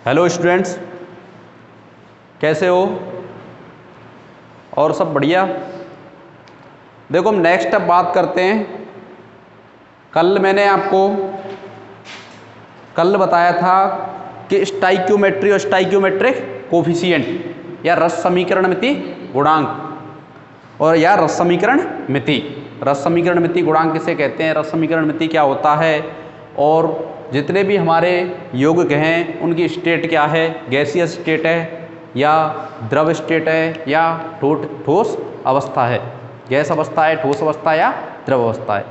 Hello students, कैसे हो? और सब बढ़िया? देखो, हम नेक्स्ट अब बात करते हैं। कल मैंने आपको बताया था कि स्टाइक्योमेट्री और स्टाइक्योमेट्रिक कोफिशिएंट या रस समीकरण मिति गुणांक और या रस समीकरण मिति। रस समीकरण मिति गुणांक किसे कहते हैं, रस समीकरण मिति क्या होता है, और जितने भी हमारे यौगिक हैं उनकी स्टेट क्या है, गैसियस स्टेट है या द्रव स्टेट है या ठोस अवस्था है, गैस अवस्था है, ठोस अवस्था या द्रव अवस्था है।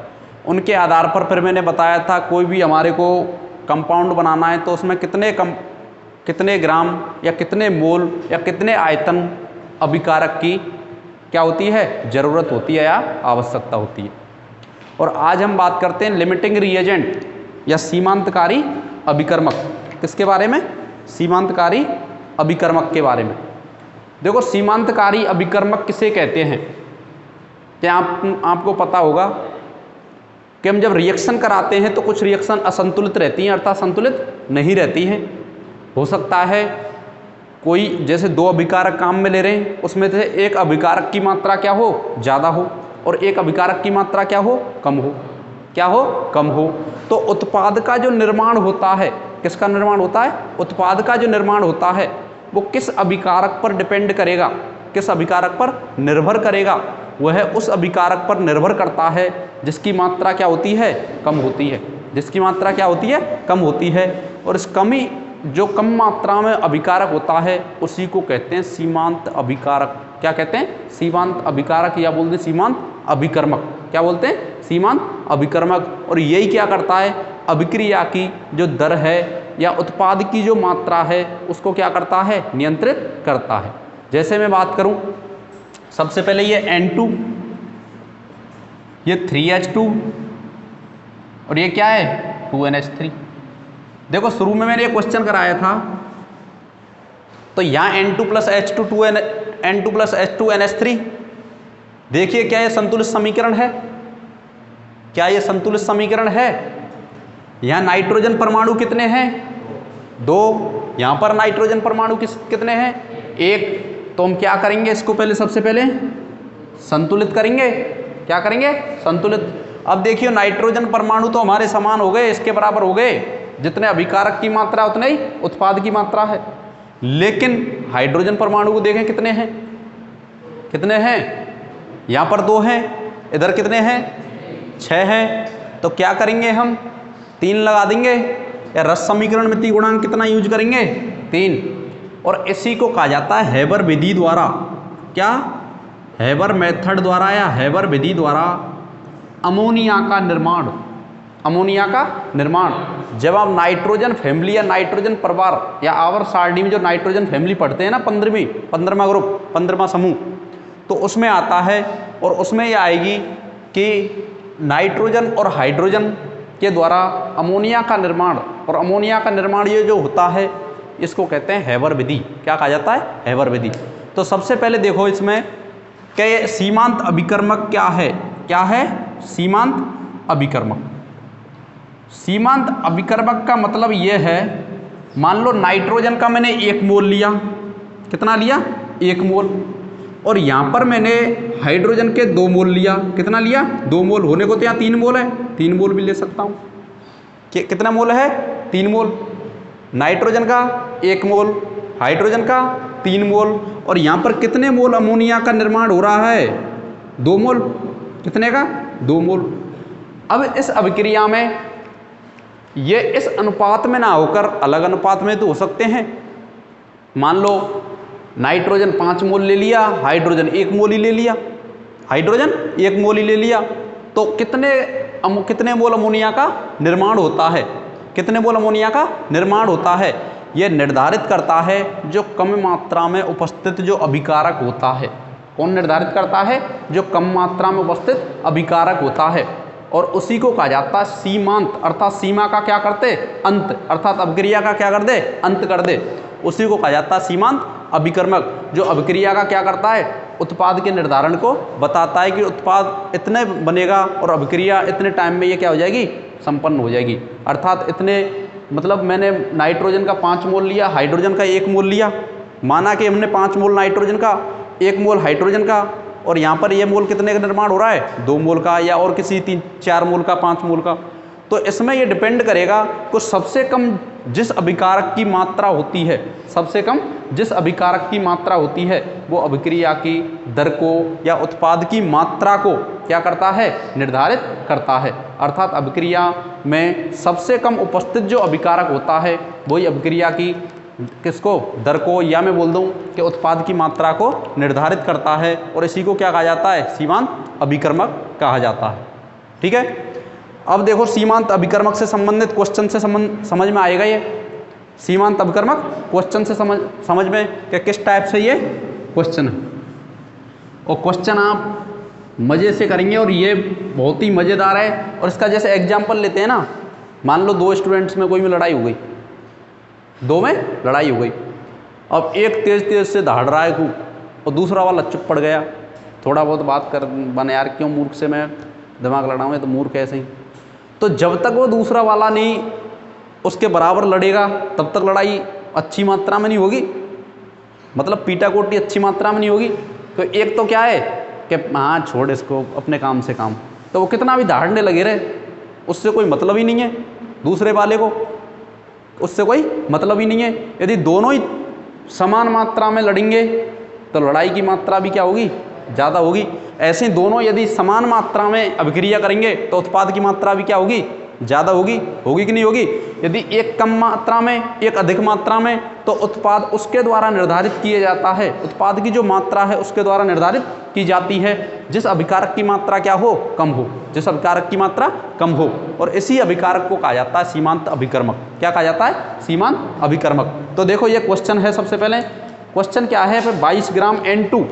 उनके आधार पर फिर मैंने बताया था कोई भी हमारे को कंपाउंड बनाना है तो उसमें कितने ग्राम या कितने मोल या कितने आयतन अभिकारक की क्या होती है, ज़रूरत होती है या आवश्यकता होती है। और आज हम बात करते हैं लिमिटिंग रिएजेंट या सीमांतकारी अभिकर्मक। किसके बारे में? सीमांतकारी अभिकर्मक के बारे में। देखो, सीमांतकारी अभिकर्मक किसे कहते हैं? क्या आपको पता होगा कि हम जब रिएक्शन कराते हैं तो कुछ रिएक्शन असंतुलित रहती हैं, अर्थात संतुलित नहीं रहती हैं। हो सकता है कोई जैसे दो अभिकारक काम में ले रहे हैं, उसमें से एक अभिकारक की मात्रा क्या हो, ज़्यादा हो, और एक अभिकारक की मात्रा क्या हो, कम हो। क्या हो, कम हो। तो उत्पाद का जो निर्माण होता है, किसका निर्माण होता है? उत्पाद का जो निर्माण होता है वो किस अभिकारक पर डिपेंड करेगा, किस अभिकारक पर निर्भर करेगा? वह उस अभिकारक पर निर्भर करता है जिसकी मात्रा क्या होती है, कम होती है। जिसकी मात्रा क्या होती है, कम होती है। और इस कमी जो कम मात्रा में अभिकारक होता है उसी को कहते हैं सीमांत अभिकारक। क्या कहते हैं? सीमांत अभिकारक या बोलते हैं सीमांत अभिकर्मक। क्या बोलते हैं? सीमांत अभिकर्मक। और यही क्या करता है, अभिक्रिया की जो दर है या उत्पाद की जो मात्रा है उसको क्या करता है, नियंत्रित करता है। जैसे मैं बात करूं, सबसे पहले ये N2, ये 3H2 और ये क्या है, 2NH3। देखो, शुरू में मैंने ये क्वेश्चन कराया था तो यहाँ N2 plus H2 N2 plus H2 NH3। देखिए, क्या ये संतुलित समीकरण है? क्या ये संतुलित समीकरण है? यहाँ नाइट्रोजन परमाणु कितने हैं? 2। यहाँ पर नाइट्रोजन परमाणु कितने हैं? 1। तो हम क्या करेंगे, इसको पहले सबसे पहले संतुलित करेंगे। क्या करेंगे? संतुलित। अब देखिए, नाइट्रोजन परमाणु तो हमारे समान हो गए, इसके बराबर हो गए। जितने अभिकारक की मात्रा उतने ही उत्पाद की मात्रा है। लेकिन हाइड्रोजन परमाणु को देखें, कितने हैं? कितने हैं? यहाँ पर 2 हैं, इधर कितने हैं? 6 हैं। तो क्या करेंगे, हम 3 लगा देंगे या रस समीकरण मिति गुणांक कितना यूज करेंगे? 3। और इसी को कहा जाता है हेबर विधि द्वारा। क्या? हेबर मेथड द्वारा या हेबर विधि द्वारा अमोनिया का निर्माण। अमोनिया का निर्माण। जब आप नाइट्रोजन फैमिली या नाइट्रोजन परिवार या आवर्त सारणी में जो नाइट्रोजन फैमिली पढ़ते हैं ना, 15वां ग्रुप, 15वां समूह, तो उसमें आता है और उसमें ये आएगी कि नाइट्रोजन और हाइड्रोजन के द्वारा अमोनिया का निर्माण। और अमोनिया का निर्माण ये जो होता है इसको कहते हैं हेबर विधि। क्या कहा जाता है? हेबर विधि। तो सबसे पहले देखो इसमें कि सीमांत अभिकर्मक क्या है। क्या है? सीमांत अभिकर्मक। सीमांत अभिकर्मक का मतलब ये है, मान लो नाइट्रोजन का मैंने 1 मोल लिया। कितना लिया? 1 मोल। और यहाँ पर मैंने हाइड्रोजन के 2 मोल लिया। कितना लिया? 2 मोल। होने को तो यहाँ 3 मोल है, 3 मोल भी ले सकता हूँ। कितना मोल है? 3 मोल। नाइट्रोजन का 1 मोल, हाइड्रोजन का 3 मोल। और यहाँ पर कितने मोल अमोनिया का निर्माण हो रहा है? 2 मोल। कितने का? 2 मोल। अब इस अभिक्रिया में ये इस अनुपात में ना होकर अलग अनुपात में तो हो सकते हैं। मान लो नाइट्रोजन 5 मोल ले लिया, हाइड्रोजन 1 मोल ही ले लिया। हाइड्रोजन 1 मोल ही ले लिया। तो कितने मोल अमोनिया का निर्माण होता है? कितने मोल अमोनिया का निर्माण होता है? यह निर्धारित करता है जो कम मात्रा में उपस्थित जो अभिकारक होता है। कौन निर्धारित करता है? जो कम मात्रा में उपस्थित अभिकारक होता है। और उसी को कहा जाता है सीमांत, अर्थात सीमा का क्या करते? अंत, अर्थात अभिक्रिया का क्या कर दे? अंत कर दे। उसी को कहा जाता है सीमांत अभिकर्मक, जो अभिक्रिया का क्या करता है? उत्पाद के निर्धारण को बताता है कि उत्पाद इतने बनेगा और अभिक्रिया इतने टाइम में ये क्या हो जाएगी? संपन्न हो जाएगी। अर्थात इतने मतलब मैंने नाइट्रोजन का 5 मोल लिया, हाइड्रोजन का 1 मोल लिया, माना कि हमने 5 मोल नाइट्रोजन का, 1 मोल हाइड्रोजन का, और यहाँ पर ये मोल कितने का निर्माण हो रहा है, 2 मोल का, या और किसी 3-4 मोल का, 5 मोल का। तो इसमें ये डिपेंड करेगा कि सबसे कम जिस अभिकारक की मात्रा होती है, सबसे कम जिस अभिकारक की मात्रा होती है, वो अभिक्रिया की दर को या उत्पाद की मात्रा को क्या करता है, निर्धारित करता है। अर्थात अभिक्रिया में सबसे कम उपस्थित जो अभिकारक होता है वही अभिक्रिया की किसको, दर को, या मैं बोल दूं कि उत्पाद की मात्रा को निर्धारित करता है, और इसी को क्या कहा जाता है, सीमांत अभिकर्मक कहा जाता है। ठीक है। अब देखो सीमांत अभिकर्मक से संबंधित क्वेश्चन से समझ में आएगा ये सीमांत अभिकर्मक क्वेश्चन से समझ में कि किस टाइप से ये क्वेश्चन है, और क्वेश्चन आप मज़े से करेंगे और ये बहुत ही मज़ेदार है। और इसका जैसे एग्जाम्पल लेते हैं ना, मान लो 2 स्टूडेंट्स में कोई में लड़ाई हो गई, 2 में लड़ाई हो गई। अब एक तेज़ से दहाड़ रहा है खूब, और दूसरा वाला चुप पड़ गया। थोड़ा बहुत बात कर बने यार, क्यों मूर्ख से मैं दिमाग लड़ाऊँ, तो मूर्ख ऐसे ही। तो जब तक वो दूसरा वाला नहीं उसके बराबर लड़ेगा तब तक लड़ाई अच्छी मात्रा में नहीं होगी, मतलब पीटाकोटी अच्छी मात्रा में नहीं होगी। तो एक तो क्या है कि हाँ छोड़ इसको, अपने काम से काम, तो वो कितना भी दहाड़ने लगे रहे, उससे कोई मतलब ही नहीं है, दूसरे वाले को उससे कोई मतलब ही नहीं है। यदि दोनों ही समान मात्रा में लड़ेंगे तो लड़ाई की मात्रा भी क्या होगी, ज़्यादा होगी। ऐसे दोनों यदि समान मात्रा में अभिक्रिया करेंगे तो उत्पाद की मात्रा भी क्या होगी, ज़्यादा होगी। होगी कि नहीं होगी। यदि एक कम मात्रा में, एक अधिक मात्रा में, तो उत्पाद उसके द्वारा निर्धारित किया जाता है, उत्पाद की जो मात्रा है उसके द्वारा निर्धारित की जाती है जिस अभिकारक की मात्रा क्या हो, कम हो, जिस अभिकारक की मात्रा कम हो। और इसी अभिकारक को कहा जाता है सीमांत अभिकर्मक। क्या कहा जाता है, सीमांत अभिकर्मक। तो देखो ये क्वेश्चन है, सबसे पहले क्वेश्चन क्या है, 22 ग्राम N2,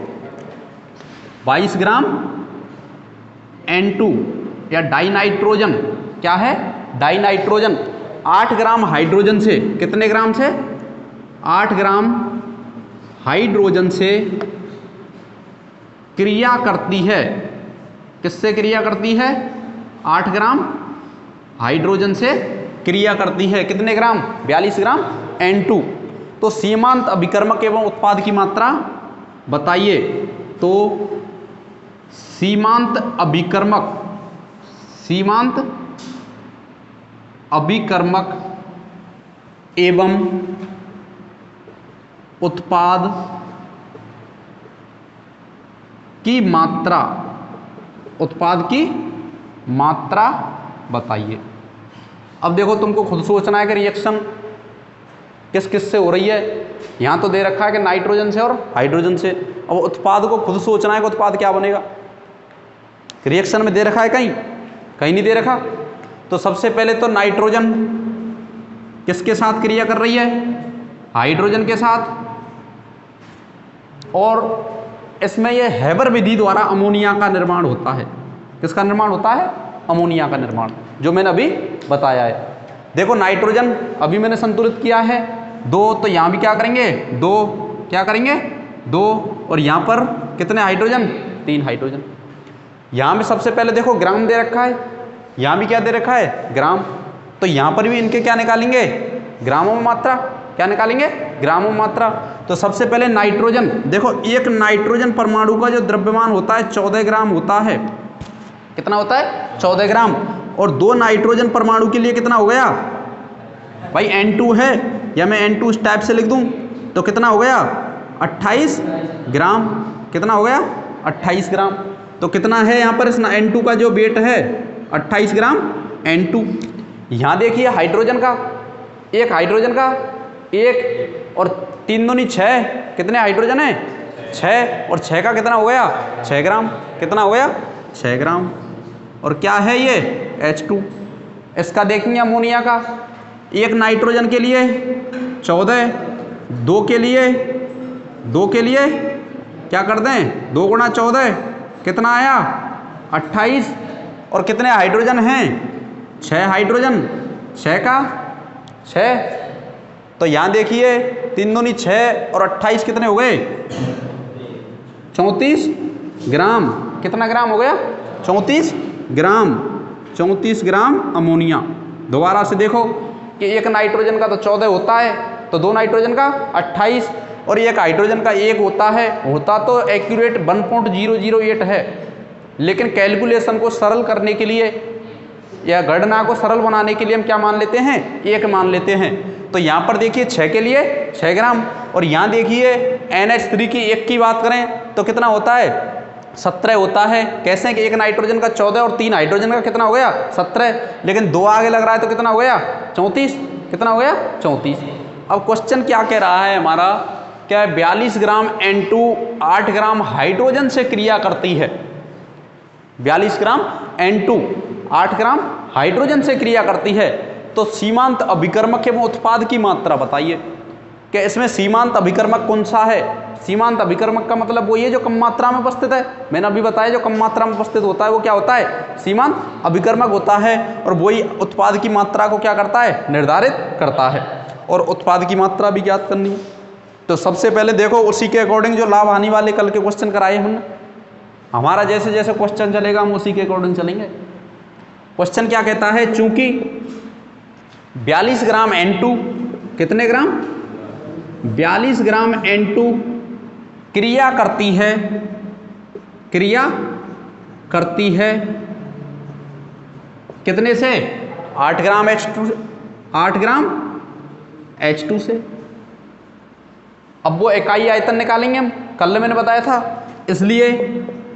22 ग्राम N2 या डाइनाइट्रोजन, क्या है, डाइनाइट्रोजन 8 ग्राम हाइड्रोजन से, कितने ग्राम से, 8 ग्राम हाइड्रोजन से क्रिया करती है। किससे क्रिया करती है, 8 ग्राम हाइड्रोजन से क्रिया करती है। कितने ग्राम, 42 ग्राम N2। तो सीमांत अभिकर्मक एवं उत्पाद की मात्रा बताइए। तो सीमांत अभिकर्मक, सीमांत अभिकर्मक एवं उत्पाद की मात्रा, उत्पाद की मात्रा बताइए। अब देखो तुमको खुद सोचना है कि रिएक्शन किस किस से हो रही है। यहां तो दे रखा है कि नाइट्रोजन से और हाइड्रोजन से। अब उत्पाद को खुद सोचना है कि उत्पाद क्या बनेगा। रिएक्शन में दे रखा है, कहीं कहीं नहीं दे रखा। तो सबसे पहले तो नाइट्रोजन किसके साथ क्रिया कर रही है, हाइड्रोजन के साथ। और इसमें यह हैबर विधि द्वारा अमोनिया का निर्माण होता है। किसका निर्माण होता है, अमोनिया का निर्माण, जो मैंने अभी बताया है। देखो नाइट्रोजन अभी मैंने संतुलित किया है 2, तो यहाँ भी क्या करेंगे 2, क्या करेंगे 2, और यहाँ पर कितने हाइड्रोजन, 3 हाइड्रोजन। यहाँ भी सबसे पहले देखो ग्राम दे रखा है, यहाँ भी क्या दे रखा है, ग्राम। तो यहाँ पर भी इनके क्या निकालेंगे, ग्रामों में मात्रा। क्या निकालेंगे, ग्रामों में मात्रा। तो सबसे पहले नाइट्रोजन, देखो एक नाइट्रोजन परमाणु का जो द्रव्यमान होता है 14 ग्राम होता है। कितना होता है, 14 ग्राम। और 2 नाइट्रोजन परमाणु के लिए कितना हो गया भाई, N2 है, या मैं N2 इस टाइप से लिख दूं तो कितना हो गया 28 ग्राम। कितना हो गया 28 ग्राम। तो कितना है यहाँ पर इस N2 का जो वेट है 28 ग्राम N2। यहाँ देखिए हाइड्रोजन का, एक हाइड्रोजन का, एक और 3 दूनी 6, कितने हाइड्रोजन है 6, और 6 का कितना हो गया 6 ग्राम। कितना हो गया 6 ग्राम। और क्या है ये H2। इसका देखेंगे अमोनिया का, एक नाइट्रोजन के लिए 14, 2 के लिए क्या कर दें 2 गुणा 14, कितना आया 28। और कितने हाइड्रोजन हैं 6 हाइड्रोजन, 6 का 6। तो यहाँ देखिए 3 दूनी 6 और 28 कितने हो गए 34 ग्राम। कितना ग्राम हो गया 34 ग्राम। 34 ग्राम अमोनिया। दोबारा से देखो कि एक नाइट्रोजन का तो 14 होता है, तो 2 नाइट्रोजन का 28, और एक हाइड्रोजन का 1 होता है, होता तो एक्यूरेट 1.008 है, लेकिन कैलकुलेशन को सरल करने के लिए या गणना को सरल बनाने के लिए हम क्या मान लेते हैं, 1 मान लेते हैं। तो यहाँ पर देखिए 6 के लिए 6 ग्राम, और यहाँ देखिए NH3 की 1 की बात करें तो कितना होता है, 17 होता है। कैसे कि एक नाइट्रोजन का 14 और 3 हाइड्रोजन का कितना हो गया, 17, लेकिन 2 आगे लग रहा है तो कितना हो गया, 34, कितना हो गया, 34। अब क्वेश्चन क्या कह रहा है हमारा, क्या 42 ग्राम N2 8 ग्राम हाइड्रोजन से क्रिया करती है, 42 ग्राम N2 8 ग्राम हाइड्रोजन से क्रिया करती है, तो सीमांत अभिकर्मक एवं उत्पाद की मात्रा बताइए कि इसमें सीमांत अभिकर्मक कौन सा है। सीमांत अभिकर्मक का मतलब वही है जो कम मात्रा में उपस्थित है, मैंने अभी बताया जो कम मात्रा में उपस्थित होता है वो क्या होता है, सीमांत अभिकर्मक होता है, और वही उत्पाद की मात्रा को क्या करता है, निर्धारित करता है। और उत्पाद की मात्रा भी ज्ञात करनी है, तो सबसे पहले देखो उसी के अकॉर्डिंग जो लाभ हानि वाले कल के क्वेश्चन कराए हमने, हमारा जैसे जैसे क्वेश्चन चलेगा हम उसी के अकॉर्डिंग चलेंगे। क्वेश्चन क्या कहता है, चूंकि 42 ग्राम N2 कितने ग्राम, 42 ग्राम N2 क्रिया करती है, क्रिया करती है कितने से, 8 ग्राम H2, 8 ग्राम H2 से। अब वो इकाई आयतन निकालेंगे हम, कल मैंने बताया था, इसलिए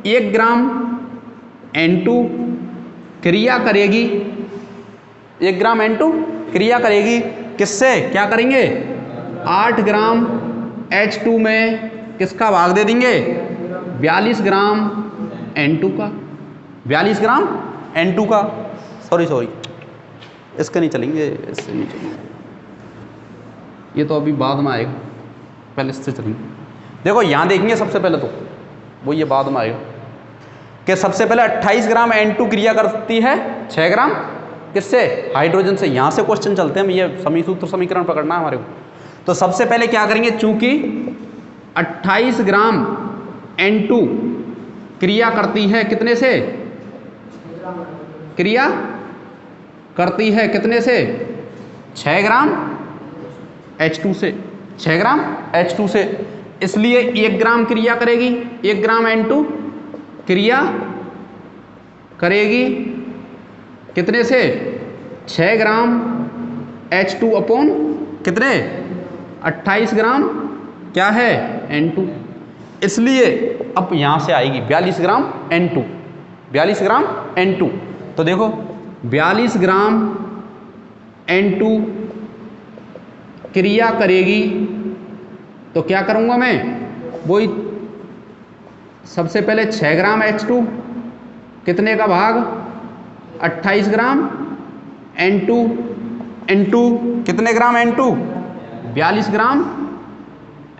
1 ग्राम N2 क्रिया करेगी, 1 ग्राम N2 क्रिया करेगी किससे, क्या करेंगे, 8 ग्राम H2 में किसका भाग दे देंगे, 42 ग्राम N2 का, 42 ग्राम N2 का, सॉरी इसका नहीं चलेंगे, इससे नहीं चलेंगे, ये तो अभी बाद में आएगा, पहले इससे चलेंगे। देखो यहाँ देखेंगे सबसे पहले तो वो ये बाद में आएगा कि सबसे पहले 28 ग्राम N2 क्रिया करती है 6 ग्राम किससे, हाइड्रोजन से। यहाँ से क्वेश्चन चलते हैं, ये सूत्र समीकरण पकड़ना है हमारे को। तो सबसे पहले क्या करेंगे, चूंकि 28 ग्राम N2 क्रिया करती है कितने से, क्रिया करती है कितने से, 6 ग्राम H2 से, 6 ग्राम H2 से, इसलिए 1 ग्राम क्रिया करेगी, 1 ग्राम N2 क्रिया करेगी कितने से, 6 ग्राम H2 अपॉन कितने, 28 ग्राम क्या है N2, इसलिए अब यहां से आएगी 42 ग्राम N2, 42 ग्राम N2। तो देखो 42 ग्राम N2 क्रिया करेगी, तो क्या करूंगा मैं, वही सबसे पहले 6 ग्राम H2 कितने का भाग, 28 ग्राम N2 कितने ग्राम N2, 42 ग्राम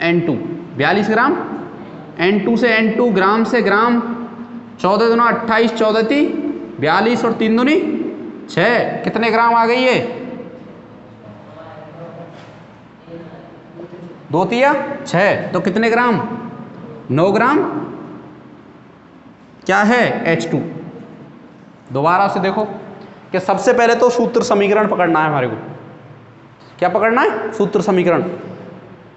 N2, 42 ग्राम N2 से N2 ग्राम से ग्राम, 14 दूना 28, 14 ती 42 और 3 दूनी 6, कितने ग्राम आ गई ये, 2 तिया 6, तो कितने ग्राम, 9 ग्राम क्या है H2। दोबारा से देखो कि सबसे पहले तो सूत्र समीकरण पकड़ना है हमारे को, क्या पकड़ना है, सूत्र समीकरण।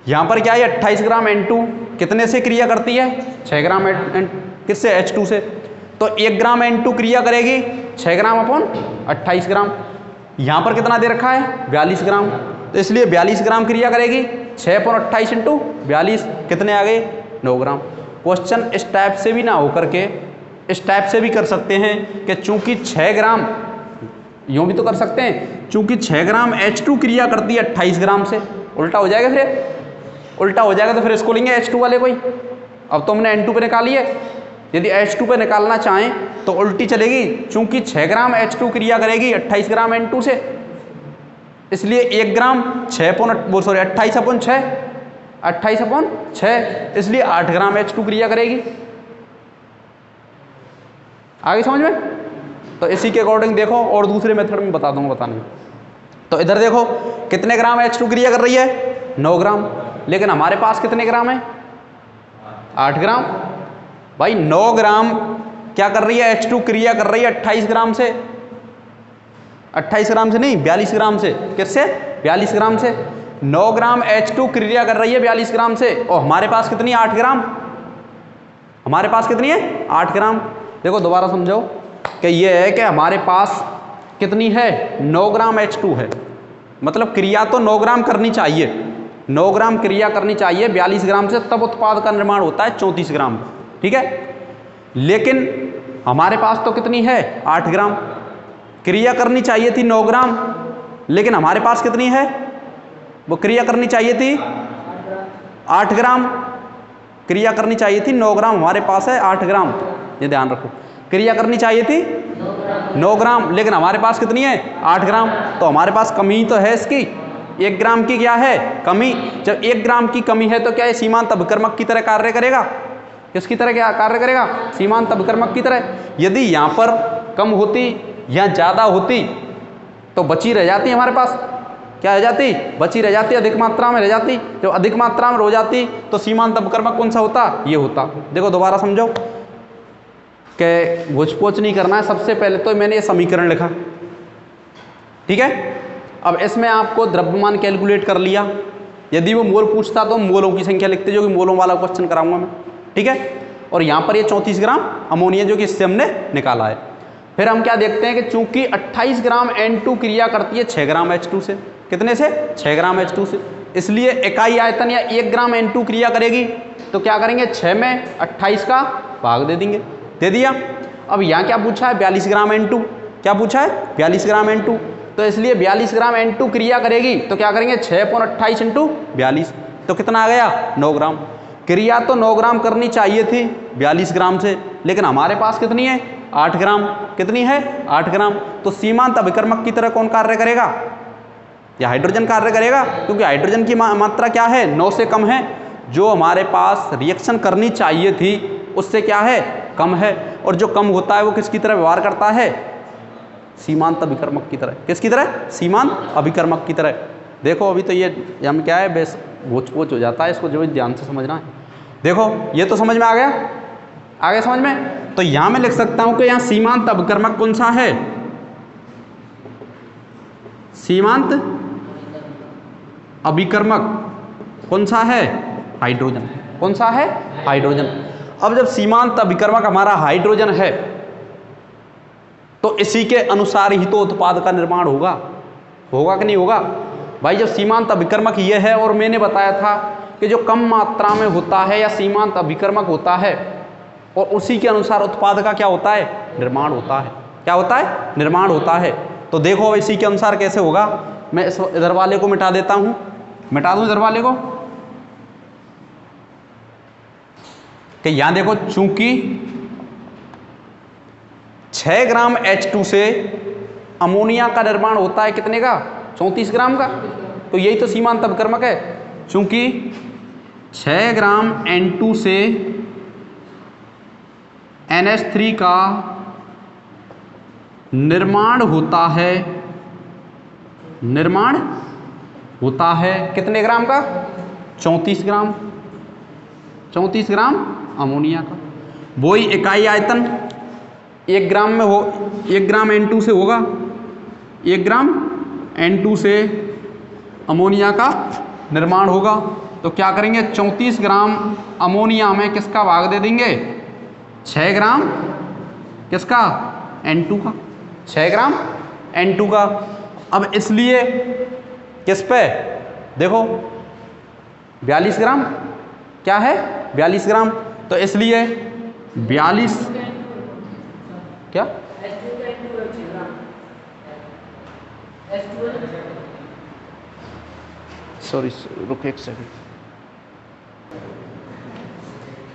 यहां पर क्या है, 28 ग्राम N2 कितने से क्रिया करती है, 6 ग्राम किससे, H2 से, तो 1 ग्राम N2 क्रिया करेगी 6 ग्राम अपॉन 28 ग्राम, यहां पर कितना दे रखा है, 42 ग्राम, तो इसलिए 42 ग्राम क्रिया करेगी, 6 अपॉन 28 इंटू 42 कितने आ गए, 9 ग्राम। क्वेश्चन इस टाइप से भी ना होकर के इस टाइप से भी कर सकते हैं कि चूंकि 6 ग्राम, यूं भी तो कर सकते हैं, चूंकि 6 ग्राम H2 क्रिया करती है 28 ग्राम से, उल्टा हो जाएगा, फिर उल्टा हो जाएगा तो फिर इसको लेंगे H2 वाले कोई। अब तो हमने N2 पे निकाली है, यदि H2 पे निकालना चाहें तो उल्टी चलेगी, चूंकि 6 ग्राम H2 क्रिया करेगी 28 ग्राम N2 से, इसलिए 1 ग्राम 28 अपॉन 6, 28 अपॉन 6, इसलिए 8 ग्राम H2 क्रिया करेगी। आगे समझ में, तो इसी के अकॉर्डिंग देखो, और दूसरे मेथड में बता दूंगा बताने में। तो इधर देखो कितने ग्राम H2 क्रिया कर रही है, 9 ग्राम, लेकिन हमारे पास कितने ग्राम है, 8 ग्राम। भाई 9 ग्राम क्या कर रही है, H2 क्रिया कर रही है 28 ग्राम से, 28 ग्राम से नहीं, 42 ग्राम से। किससे? 42 ग्राम से। 9 ग्राम H2 क्रिया कर रही है 42 ग्राम से, और हमारे पास कितनी? 8 ग्राम। हमारे पास कितनी है? 8 ग्राम। देखो दोबारा समझो कि ये है कि हमारे पास कितनी है? 9 ग्राम H2 है, मतलब क्रिया तो 9 ग्राम करनी चाहिए, 9 ग्राम क्रिया करनी चाहिए 42 ग्राम से, तब उत्पाद का निर्माण होता है 34 ग्राम। ठीक है, लेकिन हमारे पास तो कितनी है? 8 ग्राम। क्रिया करनी चाहिए थी 9 ग्राम, लेकिन हमारे पास कितनी है? वो क्रिया करनी चाहिए थी 8 ग्राम। क्रिया करनी चाहिए थी 9 ग्राम, हमारे पास है 8 ग्राम। ये ध्यान रखो, क्रिया करनी चाहिए थी 9 ग्राम, लेकिन हमारे पास कितनी है? 8 ग्राम। तो हमारे पास कमी तो है इसकी, 1 ग्राम की क्या है? कमी। जब 1 ग्राम की कमी है तो क्या ये सीमांत अभिकर्मक की तरह कार्य करेगा? किसकी तरह क्या कार्य करेगा? सीमांत अभिकर्मक की तरह। यदि यहाँ पर कम होती या ज़्यादा होती तो बची रह जाती हमारे पास, क्या रह जाती? बची रह जाती, अधिक मात्रा में रह जाती। जब अधिक मात्रा में हो जाती तो सीमांत अभिकर्मक कौन सा होता? ये होता। देखो दोबारा समझो कि घोच-पोच नहीं करना है। सबसे पहले तो मैंने ये समीकरण लिखा, ठीक है। अब इसमें आपको द्रव्यमान कैलकुलेट कर लिया। यदि वो मोल पूछता तो मोलों की संख्या लिखते, जो कि मोलों वाला क्वेश्चन कराऊंगा मैं, ठीक है। और यहाँ पर ये 34 ग्राम अमोनिया जो कि इससे हमने निकाला है। फिर हम क्या देखते हैं कि चूंकि 28 ग्राम N2 क्रिया करती है 6 ग्राम H2 से। कितने से? 6 ग्राम H2 से। इसलिए इकाई आयतन या 1 ग्राम N2 क्रिया करेगी तो क्या करेंगे? 6 में 28 का भाग दे देंगे। दे दिया। अब यहाँ क्या पूछा है? 42 ग्राम N2। क्या पूछा है? 42 ग्राम N2। तो इसलिए 42 ग्राम N2 क्रिया करेगी तो क्या करेंगे? 6/28 × 42, तो कितना आ गया? 9 ग्राम। क्रिया तो 9 ग्राम करनी चाहिए थी 42 ग्राम से, लेकिन हमारे पास कितनी है? 8 ग्राम। कितनी है? 8 ग्राम। तो सीमांत अभिकर्मक की तरह कौन कार्य करेगा? या हाइड्रोजन कार्य करेगा, क्योंकि हाइड्रोजन की मात्रा क्या है? 9 से कम है। जो हमारे पास रिएक्शन करनी चाहिए थी उससे क्या है? कम है। और जो कम होता है वो किसकी तरह व्यवहार करता है? सीमांत अभिकर्मक की तरह। किसकी तरह? सीमांत अभिकर्मक की तरह। देखो अभी तो ये हम क्या है, बेस घोच-पोच हो जाता है, इसको जो ध्यान से समझना है। देखो ये तो समझ में आ गया, आ गया समझ में। तो यहाँ मैं लिख सकता हूँ कि यहाँ सीमांत अभिकर्मक कौन सा है? सीमांत अभिकर्मक कौन सा है? हाइड्रोजन। कौन सा है? हाइड्रोजन। अब जब सीमांत अभिकर्मक हमारा हाइड्रोजन है तो इसी के अनुसार ही तो उत्पाद का निर्माण होगा। होगा कि नहीं होगा भाई? जब सीमांत अभिकर्मक ये है, और मैंने बताया था कि जो कम मात्रा में होता है या सीमांत अभिकर्मक होता है, और उसी के अनुसार उत्पाद का क्या होता है? निर्माण होता है। क्या होता है? निर्माण होता है। तो देखो इसी के अनुसार कैसे होगा। मैं इस इधर वाले को मिटा देता हूँ, मिटा दूँ इधर वाले को। कि यहाँ देखो, चूंकि 6 ग्राम H2 से अमोनिया का निर्माण होता है कितने का? 34 ग्राम का। तो यही तो सीमांत अभिकर्मक है। चूंकि 6 ग्राम N2 से NH3 का निर्माण होता है, निर्माण होता है कितने ग्राम का? 34 ग्राम। 34 ग्राम अमोनिया का। वही इकाई आयतन 1 ग्राम में हो, 1 ग्राम N2 से होगा। 1 ग्राम N2 से अमोनिया का निर्माण होगा। तो क्या करेंगे? 34 ग्राम अमोनिया में किसका भाग दे देंगे? 6 ग्राम किसका? N2 का। 6 ग्राम N2 का। अब इसलिए किस पे? देखो 42 ग्राम क्या है? 42 ग्राम। तो इसलिए 42 क्या? सॉरी रुको एक सेकंड।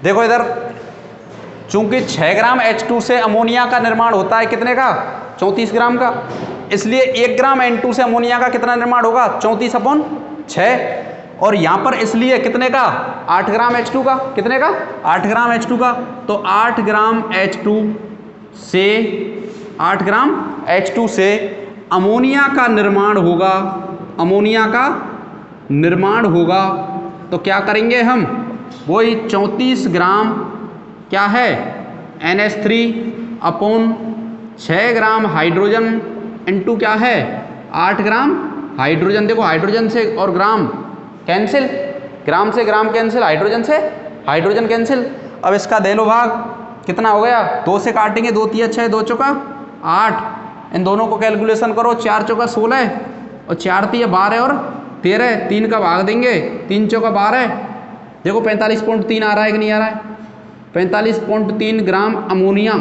देखो इधर, चूंकि 6 ग्राम H2 से अमोनिया का निर्माण होता है कितने का? 34 ग्राम का। इसलिए 1 ग्राम N2 से अमोनिया का कितना निर्माण होगा? 34/6। और यहां पर इसलिए कितने का? 8 ग्राम H2 का। कितने का? 8 ग्राम H2 का। तो 8 ग्राम H2 से 8 ग्राम H2 से अमोनिया का निर्माण होगा। अमोनिया का निर्माण होगा। तो क्या करेंगे हम? वही 34 ग्राम क्या है? NH3/6 ग्राम हाइड्रोजन इंटू क्या है 8 ग्राम हाइड्रोजन। देखो हाइड्रोजन से और ग्राम कैंसिल, ग्राम से ग्राम कैंसिल, हाइड्रोजन से हाइड्रोजन कैंसिल। अब इसका दे लो भाग, कितना हो गया 2 से काटेंगे, 2 तिया 6, 2 चौका 8, इन दोनों को कैलकुलेशन करो, 4 चौका 16 और 4 तिया 12 और 13, 3 का भाग देंगे, 3 चौका 12। देखो 45.3 आ रहा है कि नहीं आ रहा है, 45.3 ग्राम अमोनिया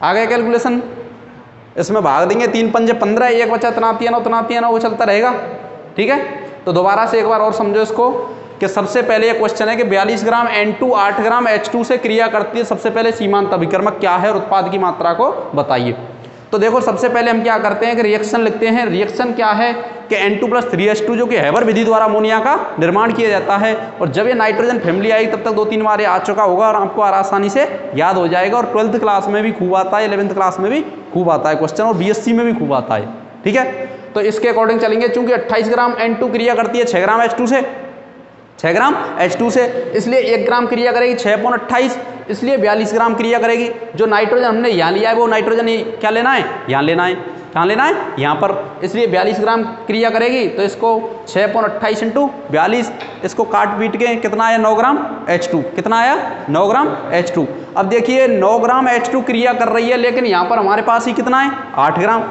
आ गया कैलकुलेशन। इसमें भाग देंगे 3 पंजे 15, एक बचा तनातिया 9, वो चलता रहेगा। ठीक है, तो दोबारा से एक बार और समझो इसको कि सबसे पहले ये क्वेश्चन है कि 42 ग्राम N2 8 ग्राम H2 से क्रिया करती है, सबसे पहले सीमांत अभिकर्मक क्या है और उत्पाद की मात्रा को बताइए। तो देखो सबसे पहले हम क्या करते हैं कि रिएक्शन लिखते हैं। रिएक्शन क्या है कि N2+3H2 जो कि हैबर विधि द्वारा अमोनिया का निर्माण किया जाता है। और जब ये नाइट्रोजन फैमिली आई तब तक 2-3 बार आ चुका होगा और आपको आसानी से याद हो जाएगा। और 12th क्लास में भी खूब आता है, 11th क्लास में भी खूब आता है क्वेश्चन, और BSc में भी खूब आता है। ठीक है, तो इसके अकॉर्डिंग चलेंगे। चूंकि 28 ग्राम N2 क्रिया करती है 6 ग्राम H2 से, 6 ग्राम H2 से, इसलिए 1 ग्राम क्रिया करेगी 6/28, इसलिए 42 ग्राम क्रिया करेगी। जो नाइट्रोजन हमने यहाँ लिया है वो नाइट्रोजन क्या लेना है, यहाँ लेना है। कहाँ लेना है, यहाँ पर, इसलिए 42 ग्राम क्रिया करेगी। तो इसको 6/28 × 42, इसको काट पीट के कितना आया 9 ग्राम H2, कितना आया 9 ग्राम H2। अब देखिए 9 ग्राम H2 क्रिया कर रही है, लेकिन यहाँ पर हमारे पास ही कितना है 8 ग्राम,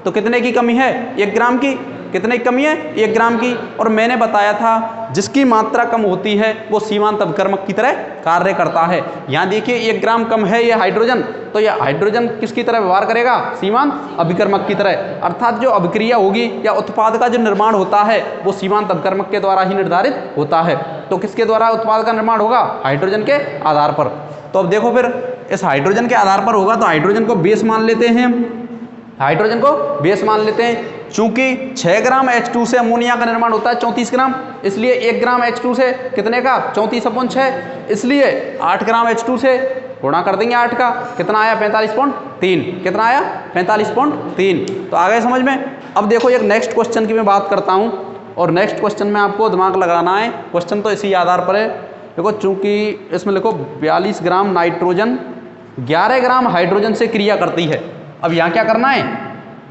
तो कितने की कमी है 1 ग्राम की, कितने की कमी है 1 ग्राम की। और मैंने बताया था जिसकी मात्रा कम होती है वो सीमांत अभिकर्मक की तरह कार्य करता है। यहाँ देखिए 1 ग्राम कम है ये हाइड्रोजन, तो ये हाइड्रोजन किसकी तरह व्यवहार करेगा, सीमांत अभिकर्मक की तरह। अर्थात जो अभिक्रिया होगी या उत्पाद का जो निर्माण होता है वो सीमांत अभिकर्मक के द्वारा ही निर्धारित होता है। तो किसके द्वारा उत्पाद का निर्माण होगा, हाइड्रोजन के आधार पर। तो अब देखो फिर इस हाइड्रोजन के आधार पर होगा, तो हाइड्रोजन को बेस मान लेते हैं हम, हाइड्रोजन को बेस मान लेते हैं। चूंकि 6 ग्राम H2 से अमोनिया का निर्माण होता है 34 ग्राम, इसलिए 1 ग्राम H2 से कितने का 34/6, इसलिए 8 ग्राम H2 से गुणा कर देंगे 8 का, कितना आया 45.3, कितना आया 45.3। तो आ गए समझ में। अब देखो एक नेक्स्ट क्वेश्चन की मैं बात करता हूँ, और नेक्स्ट क्वेश्चन में आपको दिमाग लगाना है। क्वेश्चन तो इसी आधार पर है। देखो चूंकि इसमें लिखो 42 ग्राम नाइट्रोजन 11 ग्राम हाइड्रोजन से क्रिया करती है। अब यहाँ क्या करना है,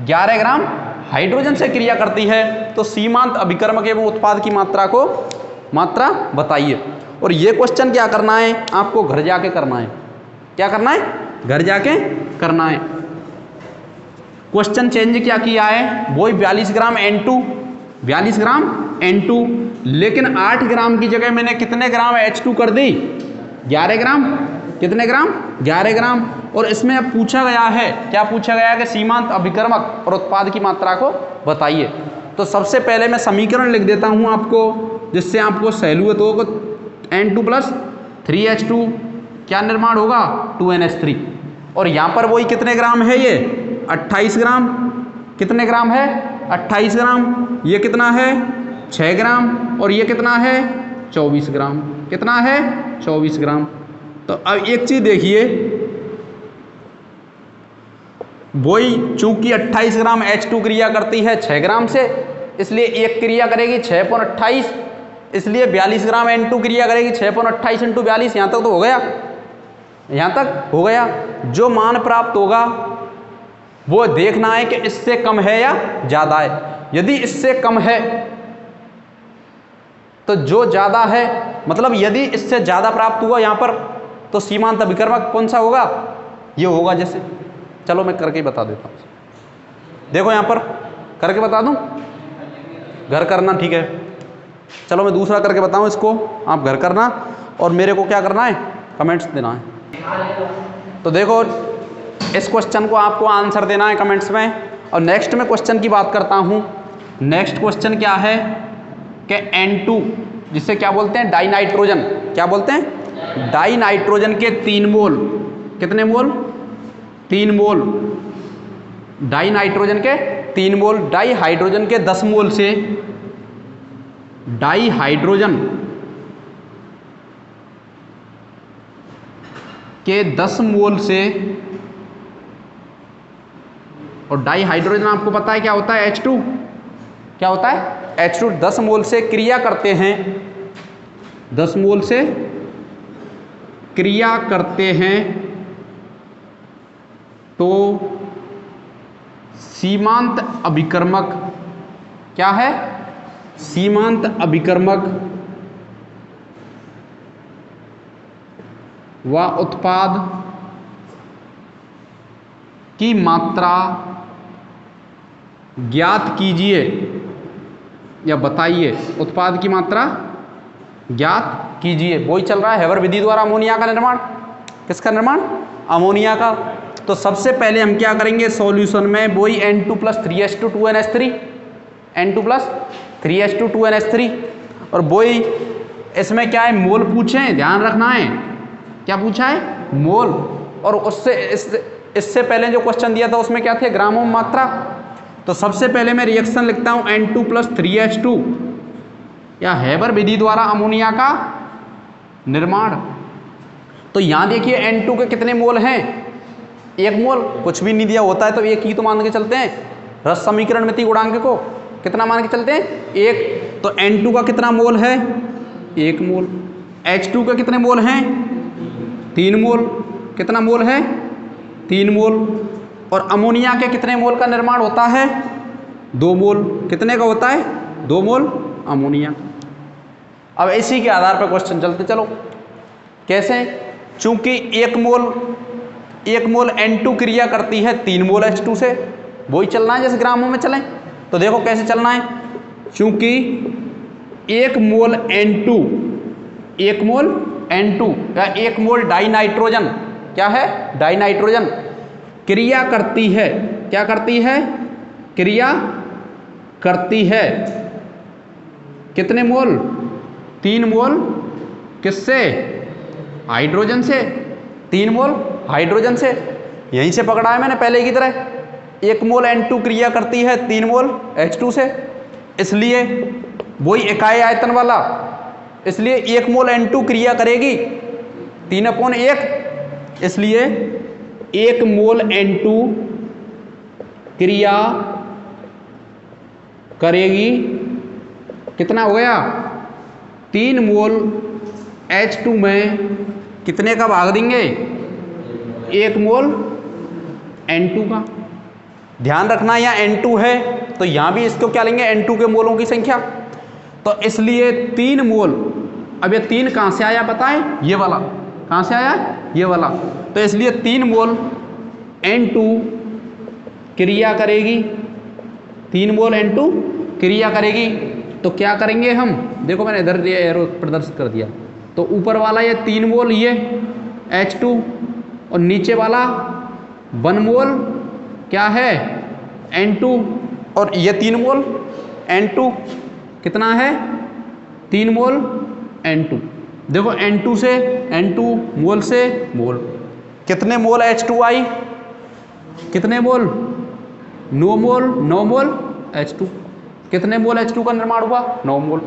11 ग्राम हाइड्रोजन से क्रिया करती है, तो सीमांत अभिकर्मक एवं उत्पाद की मात्रा बताइए। और ये क्वेश्चन क्या करना है, आपको घर जाके करना है। क्या करना है, घर जाके करना है। क्वेश्चन चेंज क्या किया है, वही 42 ग्राम N2, 42 ग्राम N2, लेकिन 8 ग्राम की जगह मैंने कितने ग्राम H2 कर दी, 11 ग्राम, कितने ग्राम 11 ग्राम। और इसमें अब पूछा गया है, क्या पूछा गया है कि सीमांत अभिकर्मक और उत्पाद की मात्रा को बताइए। तो सबसे पहले मैं समीकरण लिख देता हूं आपको, जिससे आपको सहूलियत हो। N2+3H2 क्या निर्माण होगा 2NH3, और यहाँ पर वही कितने ग्राम है, ये 28 ग्राम, कितने ग्राम है 28 ग्राम, ये कितना है 6 ग्राम, और ये कितना है 24 ग्राम, कितना है 24 ग्राम। तो अब एक चीज देखिए, वही चूंकि 28 ग्राम H2 क्रिया करती है 6 ग्राम से, इसलिए एक क्रिया करेगी 6/28, इसलिए 42 ग्राम N2 क्रिया करेगी 6/28 × 42। यहाँ तक तो हो गया, यहाँ तक हो गया। जो मान प्राप्त होगा वो देखना है कि इससे कम है या ज़्यादा है। यदि इससे कम है तो जो ज़्यादा है, मतलब यदि इससे ज़्यादा प्राप्त हुआ यहाँ पर, तो सीमांत अभिकर्मक कौन सा होगा, ये होगा। जैसे चलो मैं करके बता देता हूँ, देखो यहाँ पर करके बता दूँ, घर करना, ठीक है। चलो मैं दूसरा करके बताऊँ, इसको आप घर करना और मेरे को क्या करना है, कमेंट्स देना है। तो देखो इस क्वेश्चन को आपको आंसर देना है कमेंट्स में। और नेक्स्ट में क्वेश्चन की बात करता हूँ। नेक्स्ट क्वेश्चन क्या है कि N2, जिसे क्या बोलते हैं, डाई नाइट्रोजन, क्या बोलते हैं, डाई नाइट्रोजन के 3 मोल, कितने मोल, 3 मोल, डाई नाइट्रोजन के 3 मोल, डाई हाइड्रोजन के 10 मोल से, डाई हाइड्रोजन के 10 मोल से, और डाई हाइड्रोजन आपको पता है क्या होता है, H2, क्या होता है H2, 10 मोल से क्रिया करते हैं, 10 मोल से क्रिया करते हैं तो सीमांत अभिकर्मक क्या है? सीमांत अभिकर्मक व उत्पाद की मात्रा ज्ञात कीजिए या बताइए। उत्पाद की मात्रा ज्ञात कीजिए। वही चल रहा है हेबर विधि द्वारा अमोनिया का निर्माण। किसका निर्माण? अमोनिया का। तो सबसे पहले हम क्या करेंगे सॉल्यूशन में, वही N2+3H2 2NH3, N2+3H2 और वही इसमें क्या है मोल पूछे हैं, ध्यान रखना है। क्या पूछा है? मोल। और उससे इससे पहले जो क्वेश्चन दिया था उसमें क्या थे? ग्रामों में मात्रा। तो सबसे पहले मैं रिएक्शन लिखता हूं N2+3H2 या हेबर विधि द्वारा अमोनिया का निर्माण। तो यहां देखिए N2 के कितने मोल हैं? 1 मोल। कुछ भी नहीं दिया होता है तो एक ही तो मान के चलते हैं। रस समीकरण मिति गुणांक को कितना मान के चलते हैं? 1। तो N2 का कितना मोल है? 1 मोल। H2 के कितने मोल हैं? 3 मोल। कितना मोल है? 3 मोल। और अमोनिया के कितने मोल का निर्माण होता है? 2 मोल। कितने का होता है? 2 मोल अमोनिया। अब इसी के आधार पर क्वेश्चन चलते चलो। कैसे? चूंकि 1 मोल N2 क्रिया करती है 3 मोल H2 से। वही चलना है जैसे ग्रामों में चलें। तो देखो कैसे चलना है। चूंकि 1 मोल N2 या 1 मोल डाइनाइट्रोजन, क्या है? डाइनाइट्रोजन क्रिया करती है। क्या करती है? क्रिया करती है। कितने मोल? 3 मोल। किससे? हाइड्रोजन से। 3 मोल हाइड्रोजन से। यहीं से पकड़ा है मैंने पहले की तरह। 1 मोल N2 क्रिया करती है 3 मोल H2 से, इसलिए वही इकाई आयतन वाला, इसलिए 1 मोल N2 क्रिया करेगी 3/1, इसलिए 1 मोल N2 क्रिया करेगी। कितना हो गया? 3 मोल H2 में कितने का भाग देंगे? 1 मोल N2 का। ध्यान रखना यहाँ N2 है तो यहाँ भी इसको क्या लेंगे? N2 के मोलों की संख्या। तो इसलिए 3 मोल। अब ये 3 कहाँ से आया पता है? ये वाला। कहाँ से आया? ये वाला। तो इसलिए 3 मोल N2 क्रिया करेगी। 3 मोल N2 क्रिया करेगी। तो क्या करेंगे हम? देखो मैंने इधर एरो प्रदर्शित कर दिया। तो ऊपर वाला ये 3 मोल ये H2 और नीचे वाला 1 मोल क्या है? N2 और ये 3 मोल N2 कितना है? 3 मोल N2। देखो N2 मोल से मोल। कितने मोल H2 आई? कितने मोल? 9 मोल H2। कितने मोल H2 का निर्माण हुआ? 9 मोल।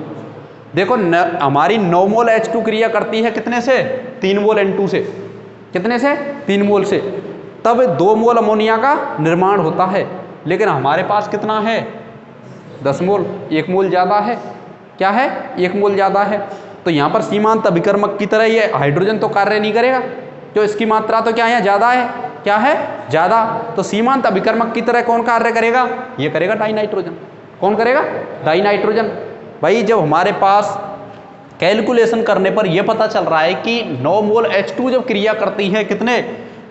देखो हमारी 9 मोल H2 क्रिया करती है कितने से? 3 मोल N2 से। कितने से? 3 मोल से। तब 2 मोल अमोनिया का निर्माण होता है। लेकिन हमारे पास कितना है? 10 मोल। 1 मोल ज़्यादा है। क्या है? 1 मोल ज़्यादा है। तो यहाँ पर सीमांत अभिकर्मक की तरह ये हाइड्रोजन तो कार्य नहीं करेगा, जो इसकी मात्रा तो क्या है? ज़्यादा है। क्या है? ज़्यादा। तो सीमांत अभिकर्मक की तरह कौन कार्य करेगा? ये करेगा डाइनाइट्रोजन। कौन करेगा? डाइनाइट्रोजन। भाई जब हमारे पास कैलकुलेशन करने पर यह पता चल रहा है कि 9 मोल H2 जब क्रिया करती है कितने?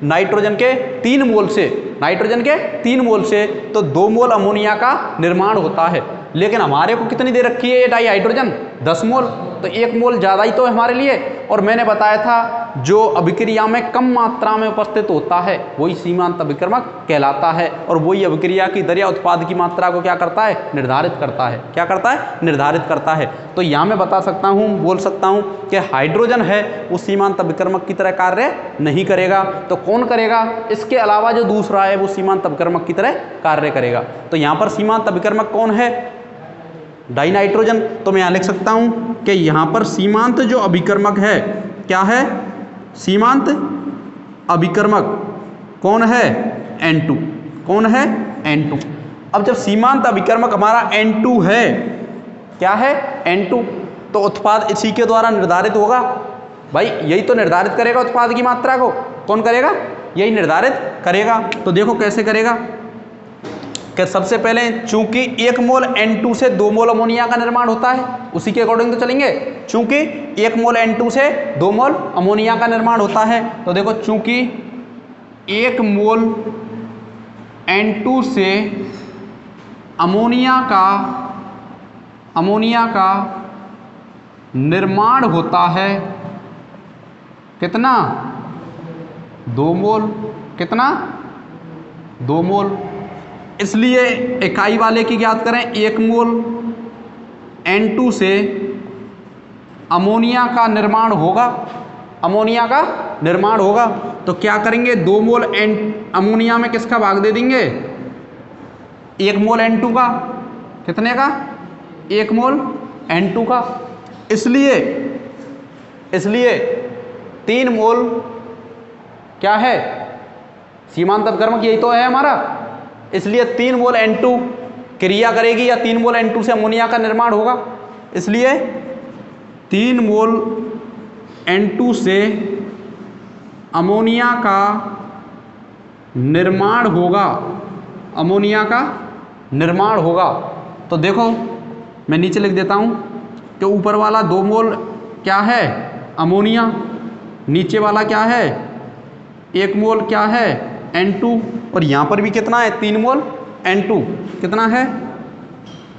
नाइट्रोजन के 3 मोल से, नाइट्रोजन के 3 मोल से, तो 2 मोल अमोनिया का निर्माण होता है। लेकिन हमारे को कितनी दे रखी है ये डाई हाइड्रोजन? 10 मोल। तो 1 मोल ज़्यादा ही तो है हमारे लिए। और मैंने बताया था जो अभिक्रिया में कम मात्रा में उपस्थित होता है वही सीमांत अभिकर्मक कहलाता है। और वही अभिक्रिया की दर या उत्पाद की मात्रा को क्या करता है? निर्धारित करता है। क्या करता है? निर्धारित करता है। तो यहाँ मैं बता सकता हूँ, बोल सकता हूँ कि हाइड्रोजन है वो सीमांत अभिकर्मक की तरह कार्य नहीं करेगा। तो कौन करेगा? इसके अलावा जो दूसरा है वो सीमांत अभिकर्मक की तरह कार्य करेगा। तो यहाँ पर सीमांत अभिकर्मक कौन है? डाइनाइट्रोजन। तो मैं यहाँ लिख सकता हूँ कि यहाँ पर सीमांत जो अभिकर्मक है क्या है? सीमांत अभिकर्मक कौन है? N2। कौन है? N2। अब जब सीमांत अभिकर्मक हमारा N2 है, क्या है? N2, तो उत्पाद इसी के द्वारा निर्धारित होगा। भाई यही तो निर्धारित करेगा उत्पाद की मात्रा को। कौन करेगा? यही निर्धारित करेगा। तो देखो कैसे करेगा कि सबसे पहले चूंकि 1 मोल N2 से 2 मोल अमोनिया का निर्माण होता है, उसी के अकॉर्डिंग तो चलेंगे। चूंकि 1 मोल N2 से 2 मोल अमोनिया का निर्माण होता है, तो देखो चूंकि 1 मोल N2 से अमोनिया का निर्माण होता है कितना, 2 मोल, कितना, 2 मोल। इसलिए इकाई वाले की ज्ञात करें, 1 मोल N2 से अमोनिया का निर्माण होगा, अमोनिया का निर्माण होगा। तो क्या करेंगे, 2 मोल अमोनिया में किसका भाग दे देंगे, 1 मोल N2 का, कितने का, 1 मोल N2 का। इसलिए 3 मोल क्या है, सीमांत अपकर्मक यही तो है हमारा। इसलिए 3 मोल N2 क्रिया करेगी या 3 मोल N2 से अमोनिया का निर्माण होगा। इसलिए 3 मोल N2 से अमोनिया का निर्माण होगा, अमोनिया का निर्माण होगा। तो देखो मैं नीचे लिख देता हूं कि ऊपर वाला 2 मोल क्या है, अमोनिया, नीचे वाला क्या है, 1 मोल क्या है, N2, और यहाँ पर भी कितना है, 3 मोल N2, कितना है,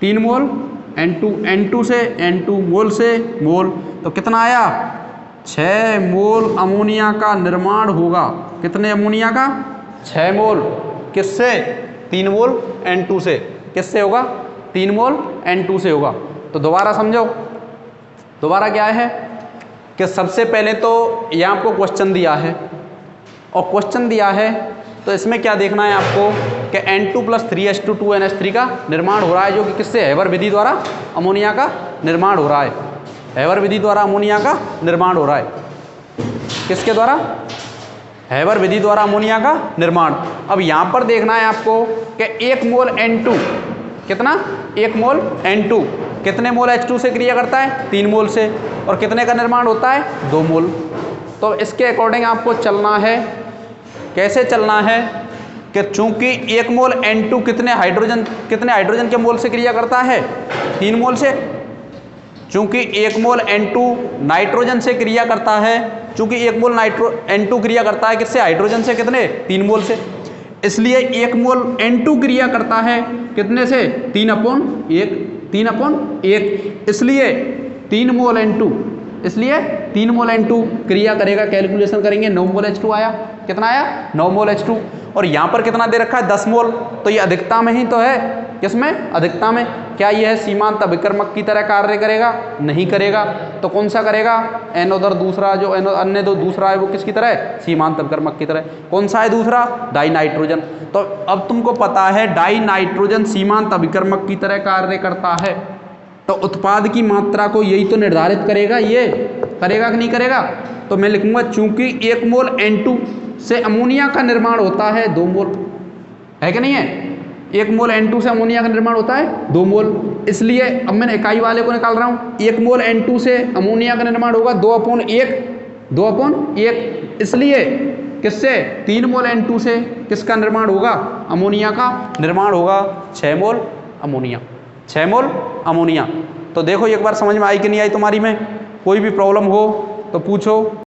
3 मोल N2, N2 से N2, मोल से मोल, तो कितना आया, 6 मोल अमोनिया का निर्माण होगा। कितने अमोनिया का, 6 मोल, किससे, 3 मोल N2 से, किससे होगा, 3 मोल N2 से होगा। तो दोबारा समझो, दोबारा क्या है कि सबसे पहले तो यहाँ आपको क्वेश्चन दिया है, और क्वेश्चन दिया है तो इसमें क्या देखना है आपको कि N2 + 3H2 2NH3 का निर्माण हो रहा है, जो कि किससे, हैबर विधि द्वारा अमोनिया का निर्माण हो रहा है। हैबर विधि द्वारा अमोनिया का निर्माण हो रहा है, किसके द्वारा, हैबर विधि द्वारा अमोनिया का निर्माण। अब यहाँ पर देखना है आपको कि 1 मोल N2, कितना, 1 मोल N2 कितने मोल H2 से क्रिया करता है, 3 मोल से, और कितने का निर्माण होता है, 2 मोल। तो इसके अकॉर्डिंग आपको चलना है। कैसे चलना है कि चूंकि 1 मोल N2 कितने हाइड्रोजन के मोल से क्रिया करता है, 3 मोल से। चूंकि 1 मोल N2 नाइट्रोजन से क्रिया करता है, चूंकि 1 मोल N2 क्रिया करता है किससे, हाइड्रोजन से, कितने, 3 मोल से। इसलिए 1 मोल N2 क्रिया करता है कितने से, 3/1, इसलिए 3 मोल N2, इसलिए 3 मोल N2 क्रिया करेगा। कैलकुलेशन करेंगे, 9 मोल H2 आया, कितना आया, 9 मोल H2, और यहाँ पर कितना दे रखा है, 10 मोल। तो ये अधिकता में ही तो है, किसमें, अधिकता में। क्या ये है सीमांत अभिकर्मक की तरह कार्य करेगा, नहीं करेगा। तो कौन सा करेगा, एन उधर दूसरा, जो अन्य दो दूसरा है वो किसकी तरह है, सीमांत अभिकर्मक की तरह। कौन सा है दूसरा, डाई नाइट्रोजन। तो अब तुमको पता है डाई नाइट्रोजन सीमांत अभिकर्मक की तरह कार्य करता है, तो उत्पाद की मात्रा को यही तो निर्धारित करेगा, ये करेगा कि नहीं करेगा। तो मैं लिखूंगा चूंकि 1 मोल N2 से अमोनिया का निर्माण होता है 2 मोल, है कि नहीं है, 1 मोल N2 से अमोनिया का निर्माण होता है 2 मोल। इसलिए अब मैंने इकाई वाले को निकाल रहा हूँ, 1 मोल N2 से अमोनिया का निर्माण होगा 2/1, इसलिए किससे, 3 मोल N2 से किसका निर्माण होगा, अमोनिया का निर्माण होगा, 6 मोल अमोनिया, 6 मोल अमोनिया। तो देखो एक बार समझ में आई कि नहीं आई तुम्हारी में, कोई भी प्रॉब्लम हो तो पूछो।